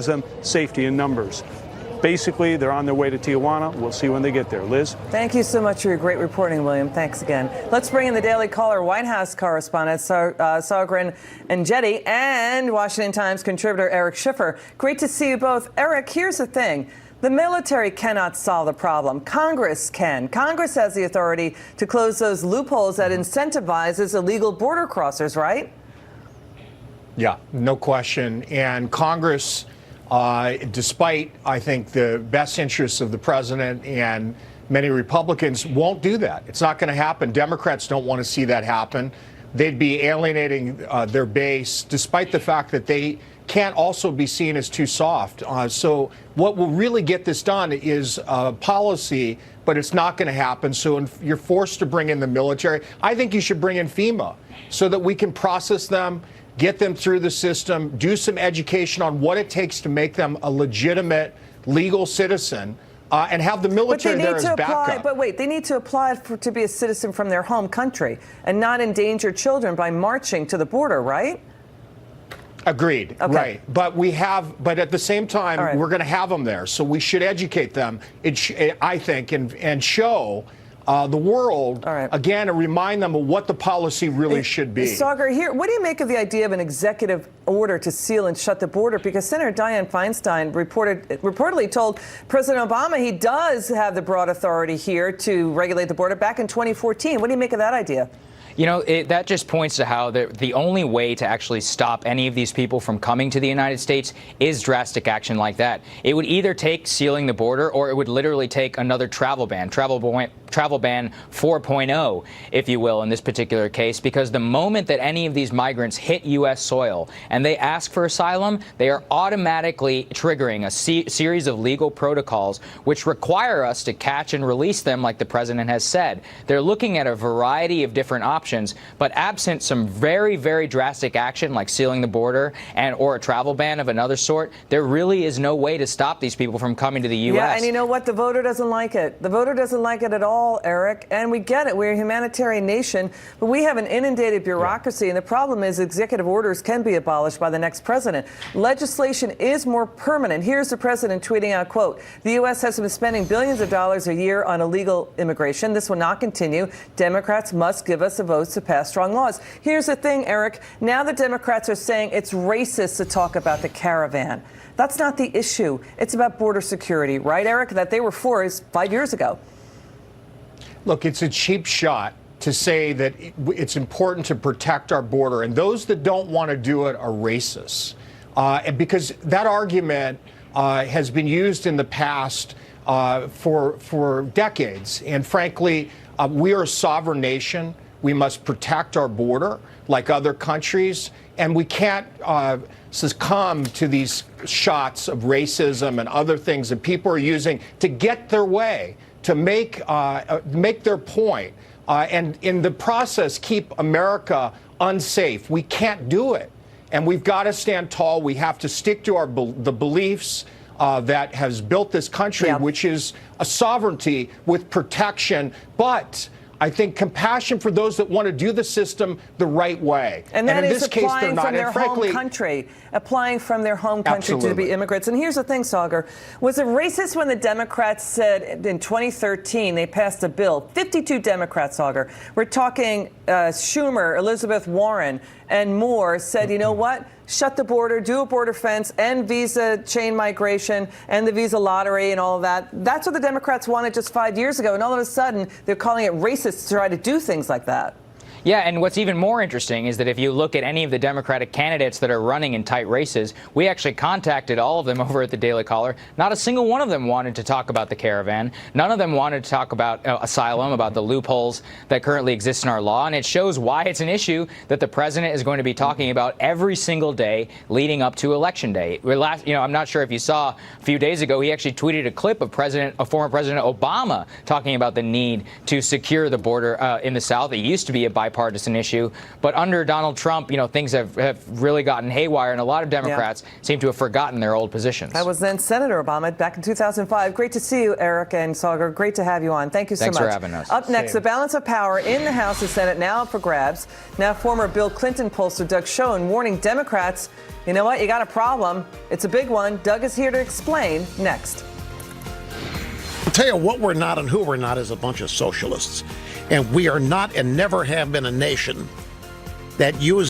them safety in numbers. Basically, they're on their way to Tijuana. We'll see when they get there. Liz? Thank you so much for your great reporting, William. Thanks again. Let's bring in the Daily Caller White House correspondent, Saagar Enjeti, and Washington Times contributor Eric Schiffer. Great to see you both. Eric, here's the thing. The military cannot solve the problem. Congress can. Congress has the authority to close those loopholes that incentivizes illegal border crossers, right? Yeah, no question. And Congress, despite, I think, the best interests of the president and many Republicans, won't do that. It's not going to happen. Democrats don't want to see that happen. They'd be alienating their base, despite the fact that they can't also be seen as too soft. So what will really get this done is policy, but it's not going to happen. So you're forced to bring in the military. I think you should bring in FEMA so that we can process them, get them through the system, do some education on what it takes to make them a legitimate legal citizen, and have the military there as backup. But wait, they need to apply to be a citizen from their home country and not endanger children by marching to the border, right? Agreed. Okay. Right. But at the same time, we're going to have them there. So we should educate them, I think, and show the world, again, and remind them of what the policy really should be. Saagar, here, what do you make of the idea of an executive order to seal and shut the border? Because Senator Dianne Feinstein reportedly told President Obama he does have the broad authority here to regulate the border back in 2014. What do you make of that idea? You know, that just points to how the only way to actually stop any of these people from coming to the United States is drastic action like that. It would either take sealing the border, or it would literally take another travel ban, travel ban 4.0, if you will, in this particular case, because the moment that any of these migrants hit U.S. soil and they ask for asylum, they are automatically triggering a series of legal protocols which require us to catch and release them, like the president has said. They're looking at a variety of different options, but absent some very, very drastic action like sealing the border or a travel ban of another sort, there really is no way to stop these people from coming to the U.S. Yeah, and you know what? The voter doesn't like it. The voter doesn't like it at all, Eric, and we get it. We're a humanitarian nation, but we have an inundated bureaucracy, and the problem is executive orders can be abolished by the next president. Legislation is more permanent. Here's the president tweeting out, quote, "The U.S. has been spending billions of dollars a year on illegal immigration. This will not continue. Democrats must give us a vote to pass strong laws." Here's the thing, Eric. Now the Democrats are saying it's racist to talk about the caravan. That's not the issue. It's about border security, right, Eric? That they were for is 5 years ago. Look, it's a cheap shot to say that it's important to protect our border, and those that don't want to do it are racists. Because that argument has been used in the past for decades. And frankly, we are a sovereign nation. We must protect our border like other countries, and we can't succumb to these shots of racism and other things that people are using to get their way, to make their point, and in the process keep America unsafe. We can't do it, and we've got to stand tall. We have to stick to the beliefs that has built this country, which is a sovereignty with protection, but I think compassion for those that want to do the system the right way. And that is applying from their home country, applying from their home country to be immigrants. And here's the thing, Saagar. Was it racist when the Democrats said in 2013 they passed a bill, 52 Democrats, Saagar, we're talking Schumer, Elizabeth Warren, and more, said, you know what? Shut the border, do a border fence, end visa chain migration, and the visa lottery and all of that. That's what the Democrats wanted just 5 years ago. And all of a sudden, they're calling it racist to try to do things like that. Yeah, and what's even more interesting is that if you look at any of the Democratic candidates that are running in tight races, we actually contacted all of them over at the Daily Caller. Not a single one of them wanted to talk about the caravan. None of them wanted to talk about asylum, about the loopholes that currently exist in our law. And it shows why it's an issue that the president is going to be talking about every single day leading up to Election Day. I'm not sure if you saw a few days ago, he actually tweeted a clip of former President Obama talking about the need to secure the border in the South. It used to be a bipartisan bipartisan issue. But under Donald Trump, things have really gotten haywire, and a lot of Democrats seem to have forgotten their old positions. That was then Senator Obama back in 2005. Great to see you, Eric and Saagar. Great to have you on. Thank you so much. Thanks for having us. Up next, the balance of power in the House and Senate now up for grabs. Now, former Bill Clinton pollster Doug Schoen warning Democrats, you know what, you got a problem. It's a big one. Doug is here to explain next. I'll tell you what we're not and who we're not is a bunch of socialists. And we are not and never have been a nation that uses